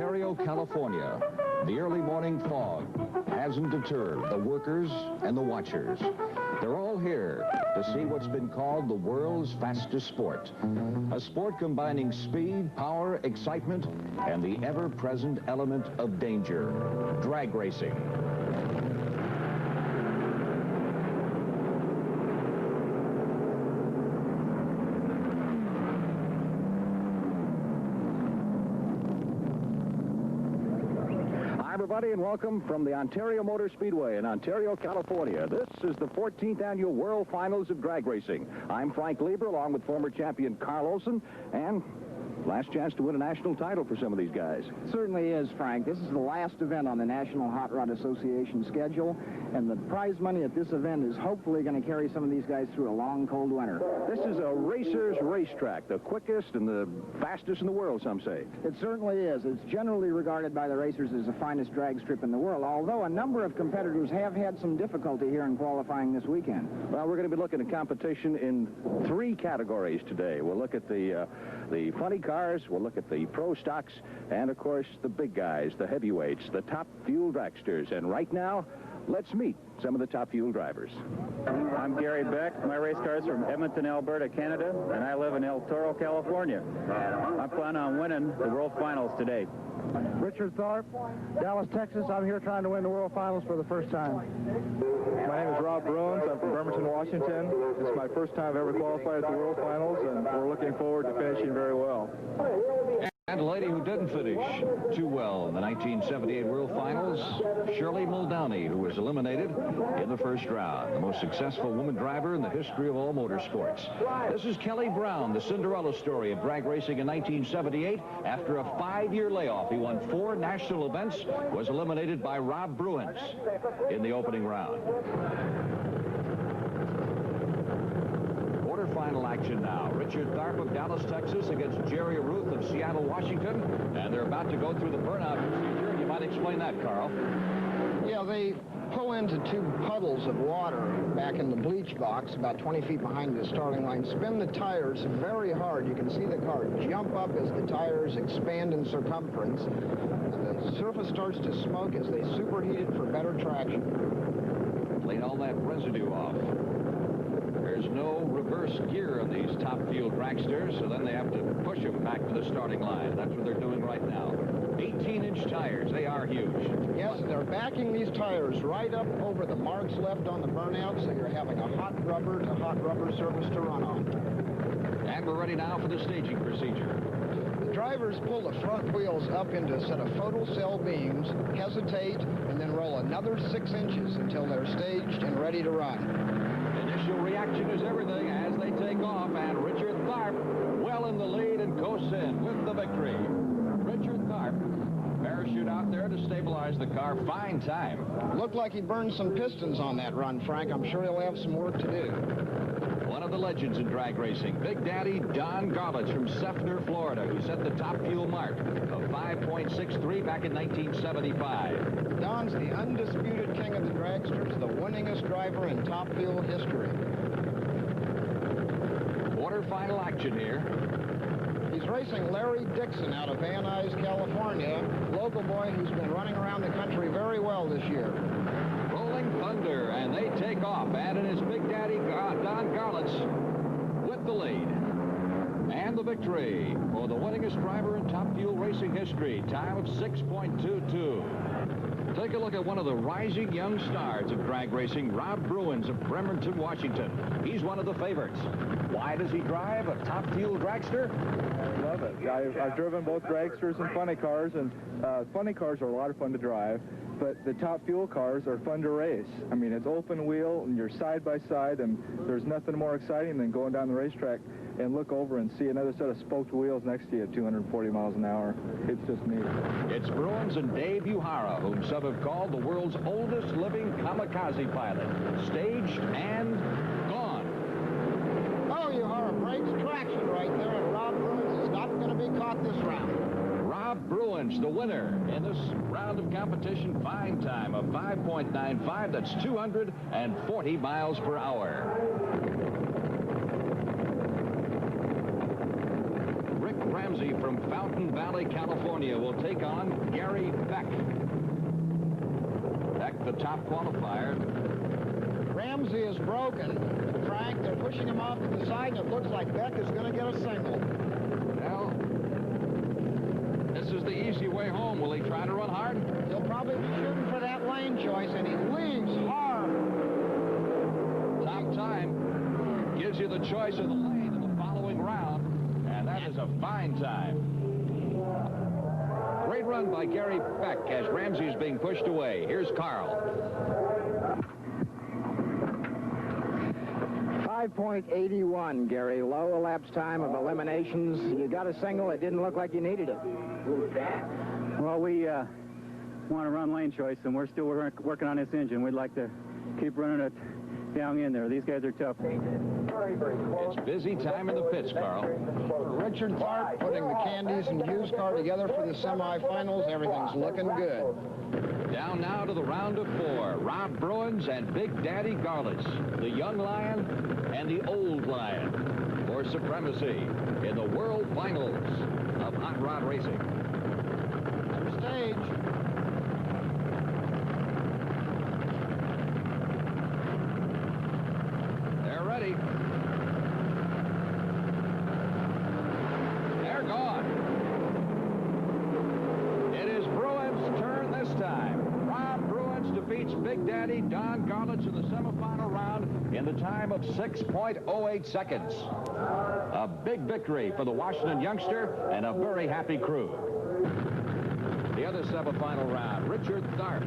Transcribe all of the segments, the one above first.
Ontario, California, the early morning fog hasn't deterred the workers and the watchers. They're all here to see what's been called the world's fastest sport. A sport combining speed, power, excitement, and the ever-present element of danger. Drag racing. Everybody, and welcome from the Ontario Motor Speedway in Ontario, California. This is the 14th Annual World Finals of Drag Racing. I'm Frank Lieber, along with former champion Carl Olson, and last chance to win a national title for some of these guys. It certainly is, Frank. This is the last event on the National Hot Rod Association schedule, and the prize money at this event is hopefully going to carry some of these guys through a long, cold winter. This is a racer's racetrack, the quickest and the fastest in the world, some say. It certainly is. It's generally regarded by the racers as the finest drag strip in the world, although a number of competitors have had some difficulty here in qualifying this weekend. Well, we're going to be looking at competition in 3 categories today. We'll look at the funny cars, we'll look at the pro stocks, and of course the big guys, the heavyweights, the top fuel dragsters. And right now, let's meet some of the top fuel drivers. I'm Gary Beck. My race car's from Edmonton, Alberta, Canada, and I live in El Toro, California. I plan on winning the World Finals today. Richard Tharp, Dallas, Texas. I'm here trying to win the World Finals for the first time. My name is Rob Bruins. I'm from Bremerton, Washington. This is my first time I've ever qualified at the World Finals, and we're looking forward to finishing very well. And a lady who didn't finish too well in the 1978 World Finals, Shirley Muldowney, who was eliminated in the first round. The most successful woman driver in the history of all motorsports. This is Kelly Brown, the Cinderella story of drag racing in 1978. After a 5-year layoff, he won 4 national events, was eliminated by Rob Bruins in the opening round. Quarterfinal action now. Richard Tharp of Dallas, Texas against Jerry Ruth of Seattle, Washington. And they're about to go through the burnout procedure. You might explain that, Carl. Yeah, they pull into 2 puddles of water back in the bleach box about 20 feet behind the starting line, spin the tires very hard. You can see the car jump up as the tires expand in circumference. And the surface starts to smoke as they superheat it for better traction. Clean all that residue off. There's no reverse gear on these top fuel dragsters, so then they have to push them back to the starting line. That's what they're doing right now. 18-inch tires, they are huge. Yes, they're backing these tires right up over the marks left on the burnout, so you're having a hot rubber to hot rubber surface to run on. And we're ready now for the staging procedure. The drivers pull the front wheels up into a set of photocell beams, hesitate, and then roll another 6 inches until they're staged and ready to run. Initial reaction is everything as they take off, and Richard Tharp well in the lead and coasts in with the victory. Richard Tharp, parachute out there to stabilize the car. Fine time. Looked like he burned some pistons on that run, Frank. I'm sure he'll have some work to do. One of the legends in drag racing, Big Daddy Don Garlits from Sefner, Florida, who set the top fuel mark of 5.63 back in 1975. Don's the undisputed king of the dragsters, the winningest driver in top fuel history. Quarterfinal action here. He's racing Larry Dixon out of Van Nuys, California, local boy who's been running around the country very well this year. Rolling Thunder, and they take off, and it is Big Daddy Don Garlits with the lead. And the victory for the winningest driver in top fuel racing history, time of 6.22. Take a look at one of the rising young stars of drag racing, Rob Bruins of Bremerton, Washington. He's one of the favorites. Why does he drive a top fuel dragster? I love it. I've driven both dragsters and funny cars, and funny cars are a lot of fun to drive, but the top fuel cars are fun to race. I mean, it's open wheel, and you're side by side, and there's nothing more exciting than going down the racetrack and look over and see another set of spoked wheels next to you at 240 miles an hour. It's just neat. It's Bruins and Dave Uhara, whom some have called the world's oldest living kamikaze pilot. Staged and gone. Oh, Uhara breaks traction right there, and Rob Bruins is not going to be caught this round. Rob Bruins, the winner in this round of competition. Fine time of 5.95. That's 240 miles per hour. Ramsey from from Fountain Valley, California, will take on Gary Beck. Beck, the top qualifier. Ramsey is broken. Frank, they're pushing him off to the side, and it looks like Beck is going to get a single. Well, this is the easy way home. Will he try to run hard? He'll probably be shooting for that lane choice, and he leaves hard. Top time gives you the choice of the lane in the following round, and that is a fine time. Great run by Gary Beck as Ramsey's being pushed away. Here's Carl. 5.81, Gary. Low elapsed time of eliminations. You got a single. It didn't look like you needed it. Well, we want to run lane choice, and we're still working on this engine. We'd like to keep running it down in there. These guys are tough. It's busy time in the pits, Carl. Richard Tharp putting the Candies and Hughes car together for the semifinals. Everything's looking good. Down now to the round of 4. Rob Bruins and Big Daddy Garlits, the young lion and the old lion, for supremacy in the world finals of hot rod racing. Center stage. They're ready. They're gone. It is Bruins' turn this time. Rob Bruins defeats Big Daddy Don Garlits in the semifinal round in the time of 6.08 seconds. A big victory for the Washington youngster and a very happy crew. The other semifinal round, Richard Tharp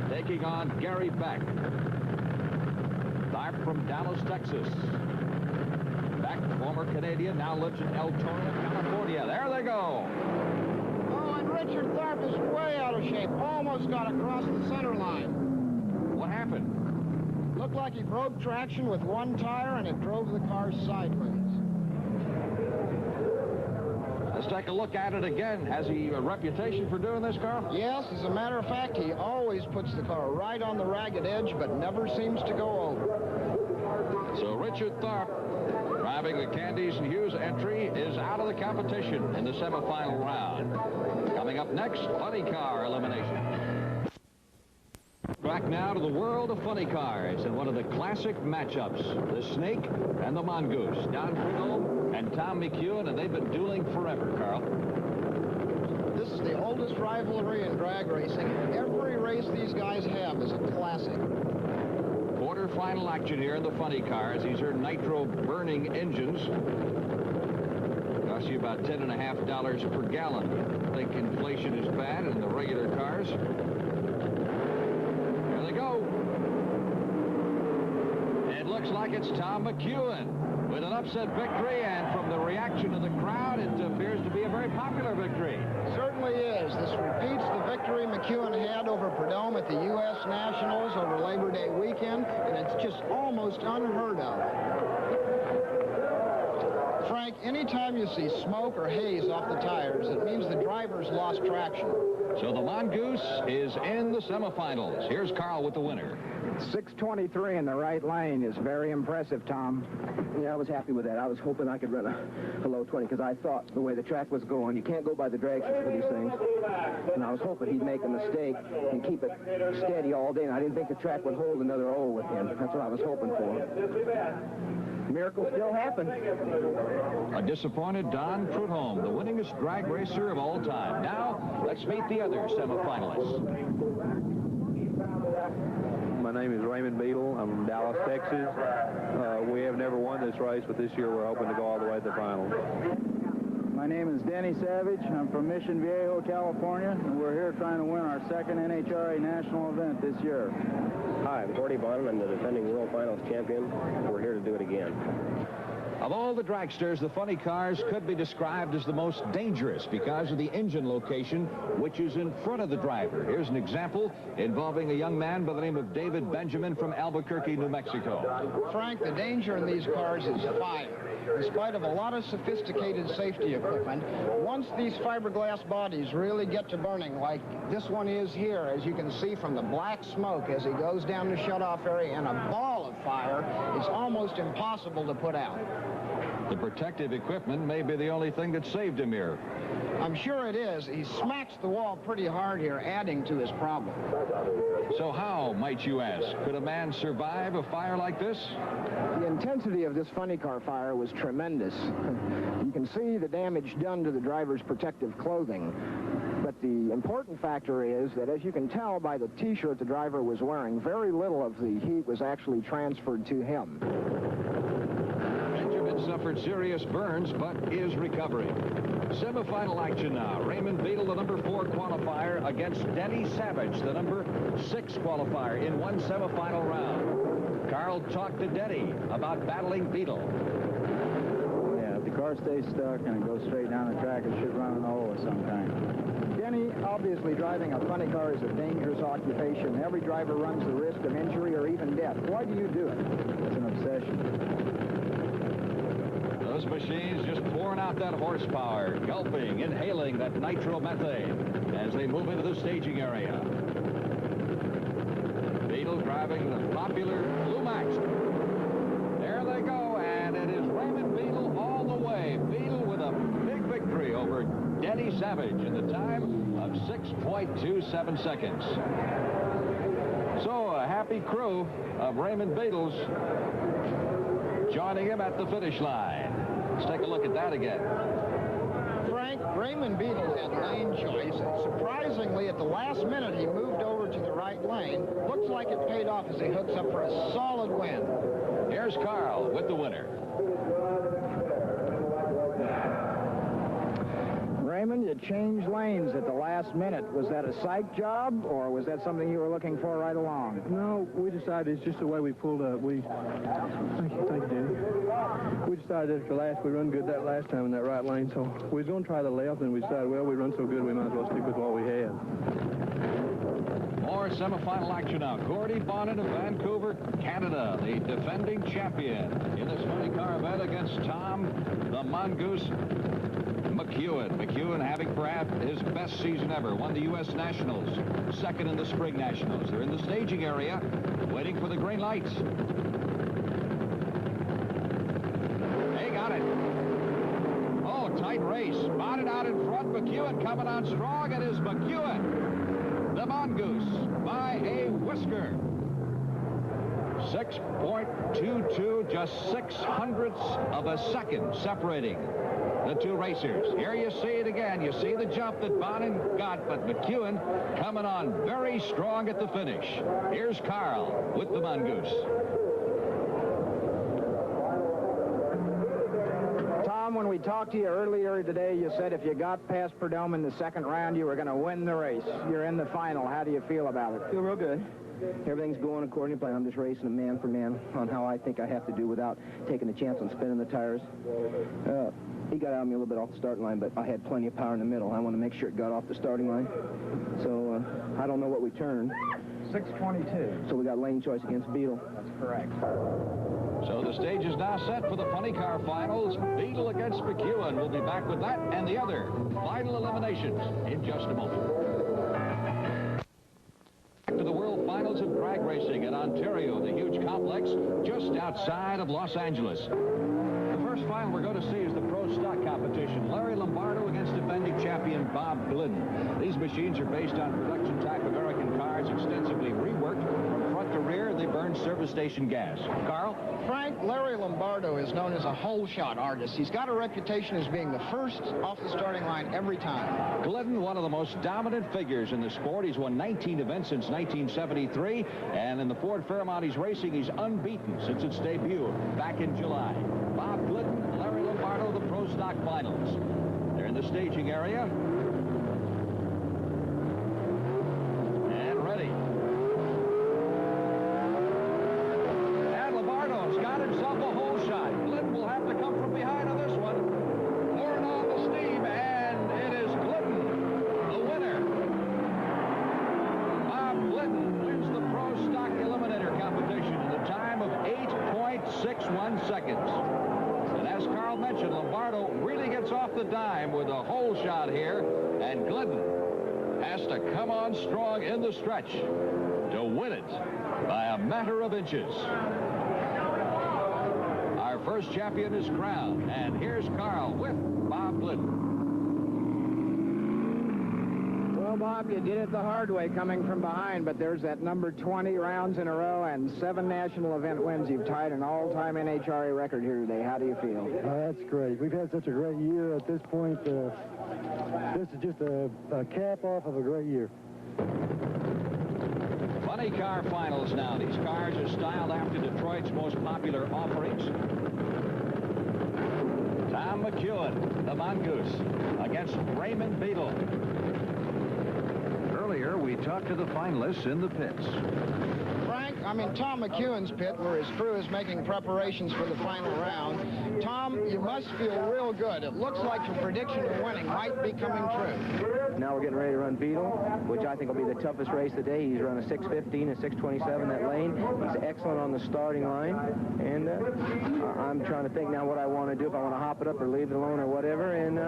taking on Gary Beck. Tharp from Dallas, Texas. Beck, former Canadian, now lives in El Toro, California. There they go. Oh, and Richard Tharp is way out of shape. Almost got across the center line. What happened? Looked like he broke traction with one tire, and it drove the car sideways. Let's take a look at it again. Has he a reputation for doing this, Carl? Yes, as a matter of fact, he always puts the car right on the ragged edge, but never seems to go over. So Richard Tharp, driving the Candies and Hughes entry, is out of the competition in the semifinal round. Coming up next, funny car elimination. Back now to the world of funny cars and one of the classic matchups, the Snake and the Mongoose. Don Prudhomme and Tom McEwen, and they've been dueling forever, Carl. This is the oldest rivalry in drag racing. Every race these guys have is a classic. Quarterfinal action here in the funny cars. These are nitro-burning engines. Cost you about $10.50 per gallon. I think inflation is bad in the regular cars. There they go. It looks like it's Tom McEwen with an upset victory, and from the reaction of the crowd, it appears to be a very popular victory. Certainly is. This repeats the victory McEwen had over Prudhomme at the U.S. Nationals over Labor Day weekend, and it's just almost unheard of. Frank, anytime you see smoke or haze off the tires, it means the drivers lost traction. So the Mongoose is in the semifinals. Here's Carl with the winner. 6:23 in the right lane is very impressive, Tom. Yeah, I was happy with that. I was hoping I could run a low 20 because I thought the way the track was going, you can't go by the drag strip for these things. And I was hoping he'd make a mistake and keep it steady all day. And I didn't think the track would hold another O with him. That's what I was hoping for. Miracle still happened. A disappointed Don Prudhomme, the winningest drag racer of all time. Now, let's meet the other semifinalists. My name is Raymond Beadle. I'm from Dallas, Texas. We have never won this race, but this year we're hoping to go all the way to the final. My name is Denny Savage. I'm from Mission Viejo, California, and we're here trying to win our second NHRA national event this year. Hi, I'm Gordy Bonham. I'm the defending World Finals champion. We're here to do it again. Of all the dragsters, the funny cars could be described as the most dangerous because of the engine location, which is in front of the driver. Here's an example involving a young man by the name of David Benjamin from Albuquerque, New Mexico. Frank, the danger in these cars is fire. In spite of a lot of sophisticated safety equipment, once these fiberglass bodies really get to burning, like this one is here, as you can see from the black smoke as he goes down the shutoff area, and a ball of fire is almost impossible to put out. The protective equipment may be the only thing that saved him here. I'm sure it is. He smacks the wall pretty hard here, adding to his problem. So how, might you ask, could a man survive a fire like this? The intensity of this funny car fire was tremendous. You can see the damage done to the driver's protective clothing. But the important factor is that, as you can tell by the T-shirt the driver was wearing, very little of the heat was actually transferred to him. Benjamin suffered serious burns, but is recovering. Semifinal action now. Raymond Beadle, the number 4 qualifier, against Denny Savage, the number 6 qualifier, in one semifinal round. Carl talked to Denny about battling Beadle. Yeah, if the car stays stuck and it goes straight down the track, it should run an hole of some kind. Denny, obviously driving a funny car is a dangerous occupation. Every driver runs the risk of injury or even death. Why do you do it? It's an obsession. Those machines just pouring out that horsepower, gulping, inhaling that nitromethane as they move into the staging area. Beadle driving the popular Blue Max. There they go, and it is Raymond Beadle all the way. Beadle with a big victory over Denny Savage in the time of 6.27 seconds. So a happy crew of Raymond Beadles joining him at the finish line. Let's take a look at that again. Frank, Raymond Beadle had lane choice, and surprisingly, at the last minute, he moved over to the right lane. Looks like it paid off as he hooks up for a solid win. Here's Carl with the winner. Raymond, you changed lanes at the last minute. Was that a psych job, or was that something you were looking for right along? No, we decided it's just the way we pulled up. Thank you, Danny. We decided after last, we run good that last time in that right lane, so we was going to try the left, and we decided, well, we run so good, we might as well stick with what we had. More semifinal action now. Gordy Bonnet of Vancouver, Canada, the defending champion in this funny car event against Tom the Mongoose McEwen. McEwen having perhaps his best season ever. Won the U.S. Nationals, second in the Spring Nationals. They're in the staging area, waiting for the green lights. They got it. Oh, tight race. Bonnet out in front. McEwen coming on strong. It is McEwen, the Mongoose, by a whisker. 6.22, just 0.06 of a second separating the two racers. Here you see it again. You see the jump that Bonnet got, but McEwen coming on very strong at the finish. Here's Carl with the Mongoose. Tom, when we talked to you earlier today, you said if you got past Perdomo in the second round, you were going to win the race. You're in the final. How do you feel about it? Feel real good. Everything's going according to plan. I'm just racing a man for man on how I think I have to do without taking a chance on spinning the tires. He got out of me a little bit off the starting line, but I had plenty of power in the middle. I want to make sure it got off the starting line. So I don't know what we turned. 6:22. So we got lane choice against Beadle. That's correct. So the stage is now set for the funny car finals. Beadle against McEwen. We'll be back with that and the other final eliminations in just a moment. To the World Finals of Drag Racing in Ontario, the huge complex just outside of Los Angeles. The first final we're going to see is the pro stock competition. Larry Lombardo against defending champion Bob Glidden. These machines are based on production type American cars, extensively reworked from front to rear. They burn service station gas. Carl? Frank, Larry Lombardo is known as a hole shot artist. He's got a reputation as being the first off the starting line every time. Glidden, one of the most dominant figures in the sport. He's won 19 events since 1973, and in the Ford Fairmont he's racing, he's unbeaten since its debut back in July. Bob Glidden, Larry Lombardo, the pro stock finals. They're in the staging area. And ready. And Lombardo's got himself a hole shot. Glidden will have to come from behind on this one. Pouring on the steam, and it is Glidden, the winner. Bob Glidden wins the pro stock eliminator competition in the time of 8.61 seconds. And as Carl mentioned, Lombardo really gets off the dime with a hole shot here, and Glidden has to come on strong in the stretch to win it by a matter of inches. Our first champion is crowned. And here's Carl with Bob Glidden. Well, Bob, you did it the hard way coming from behind, but there's that number 20 rounds in a row and 7 national event wins. You've tied an all-time NHRA record here today. How do you feel? That's great. We've had such a great year at this point. This is just a cap off of a great year. Funny car finals now. These cars are styled after Detroit's most popular offerings. Tom McEwen, the Mongoose, against Raymond Beadle. Earlier, we talked to the finalists in the pits. Frank, I'm in Tom McEwen's pit where his crew is making preparations for the final round. Tom, you must feel real good. It looks like your prediction of winning might be coming true. Now we're getting ready to run Beadle, which I think will be the toughest race today. He's run a 6:15 and 6:27 that lane. He's excellent on the starting line. And I'm trying to think now what I want to do, if I want to hop it up or leave it alone or whatever. And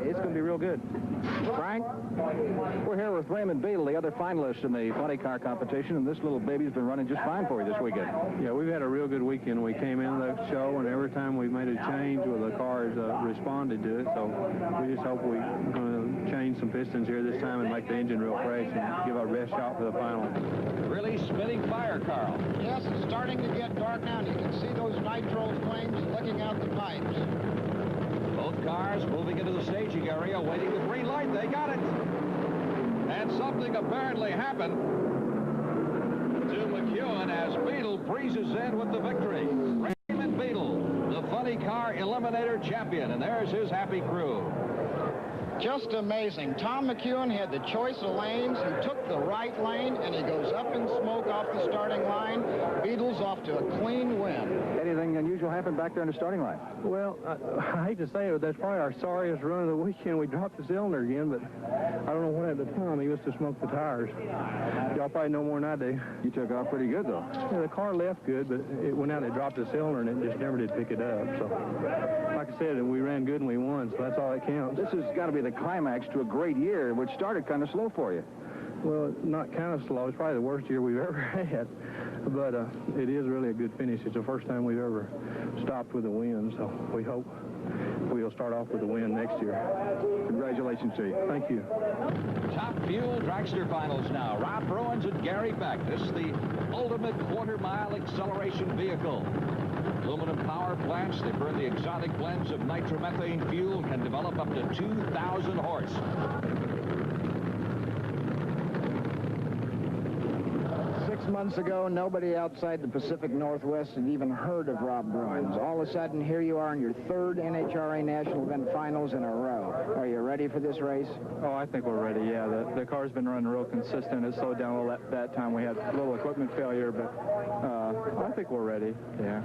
it's going to be real good. Frank, we're here with Raymond Beadle, the other finalist in the funny car competition, and this little baby's been running just fine for you this weekend. Yeah, we've had a real good weekend. We came in the show, and every time we made a change, well, the cars responded to it. So we just hope we're going to change some pistons here this time and make the engine real fresh and give our best shot for the final. Really spinning fire, Carl. Yes, it's starting to get dark now, and you can see those nitro flames licking out the pipes. Both cars moving into the staging area, waiting the green light. They got it. And something apparently happened to McEwen as Beadle breezes in with the victory. Raymond Beadle, the funny car eliminator champion, and there's his happy crew. Just amazing. Tom McEwen had the choice of lanes. He took the right lane, and he goes up in smoke off the starting line. Beadle's off to a clean win. Anything unusual happened back there in the starting line? Well, I hate to say it, that's probably our sorriest run of the weekend. We dropped the cylinder again, but I don't know what happened to Tom. He must have smoked the tires. Y'all probably know more than I do. You took off pretty good, though. Yeah, the car left good, but it went out and it dropped the cylinder, and it just never did pick it up. So, like I said, we ran good and we won, so that's all that counts. This has got to be the climax to a great year, which started kind of slow for you. Well, not kind of slow. It's probably the worst year we've ever had. But it is really a good finish. It's the first time we've ever stopped with a win, so we hope we'll start off with a win next year. Congratulations to you. Thank you. Top Fuel Dragster Finals now. Rob Bruins and Gary Beck. This is the ultimate quarter-mile acceleration vehicle. Aluminum power plants, they burn the exotic blends of nitromethane fuel, can develop up to 2,000 horse. 6 months ago, nobody outside the Pacific Northwest had even heard of Rob Bruins. All of a sudden, here you are in your 3rd NHRA National Event Finals in a row. Are you ready for this race? Oh, I think we're ready, yeah. The car's been running real consistent. It slowed down a little that time. We had a little equipment failure, but I think we're ready, yeah.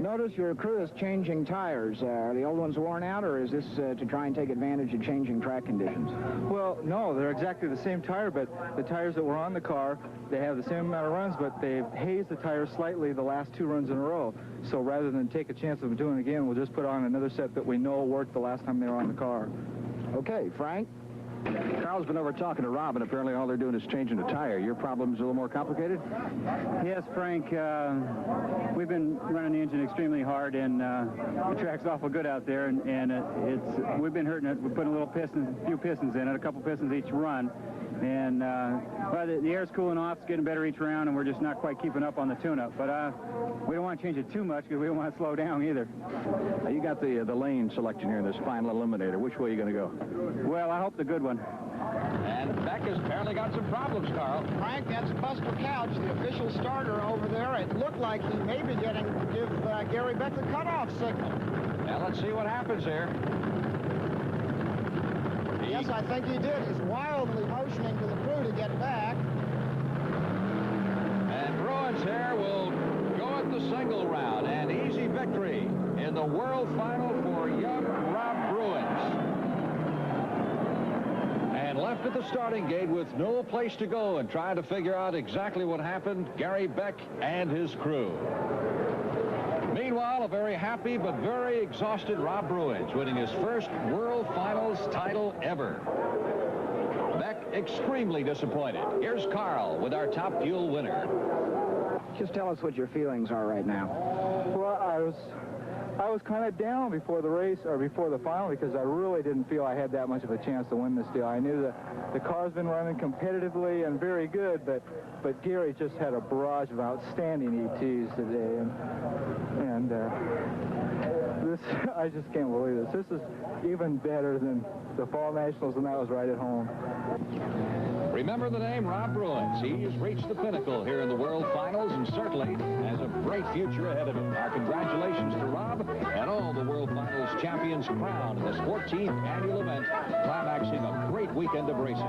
Notice your crew is changing tires. Are the old ones worn out, or is this to try and take advantage of changing track conditions? Well, no, they're exactly the same tire, but the tires that were on the car, they have the same amount of runs, but they've hazed the tires slightly the last 2 runs in a row. So rather than take a chance of doing it again, we'll just put on another set that we know worked the last time they were on the car. Okay, Frank? Carl's been over talking to Rob, and apparently all they're doing is changing the tire. Your problem's a little more complicated? Yes, Frank. We've been running the engine extremely hard, and the track's awful good out there, and we've been hurting it. We're putting a few pistons in it, a couple pistons each run. And well, the air's cooling off. It's getting better each round, and we're just not quite keeping up on the tune-up. But we don't want to change it too much because we don't want to slow down either. You got the lane selection here in this final eliminator. Which way are you going to go? Well, I hope the good one. And Beck has apparently got some problems, Carl. Frank, that's Buster Couch, the official starter over there. It looked like he may be getting to give Gary Beck the cutoff signal. Now, let's see what happens here. Yes, I think he did. He's wildly motioning to the crew to get back. And Bruins here will go at the single round. An easy victory in the world final for young Rob Bruins. And left at the starting gate with no place to go and trying to figure out exactly what happened, Gary Beck and his crew. Meanwhile, a very happy but very exhausted Rob Bruins winning his first World Finals title ever. Beck extremely disappointed. Here's Carl with our Top Fuel winner. Just tell us what your feelings are right now. Well, I was kind of down before the race, or before the final, because I really didn't feel I had that much of a chance to win this deal. I knew that the car's been running competitively and very good, but Gary just had a barrage of outstanding ETs today, and this, I just can't believe this. This is even better than the Fall Nationals, and that was right at home. Remember the name Rob Bruins. He's reached the pinnacle here in the World Finals and certainly has a bright future ahead of him. Our congratulations to Rob and all the World Finals champions crowned in this 14th annual event, climaxing a great weekend of racing.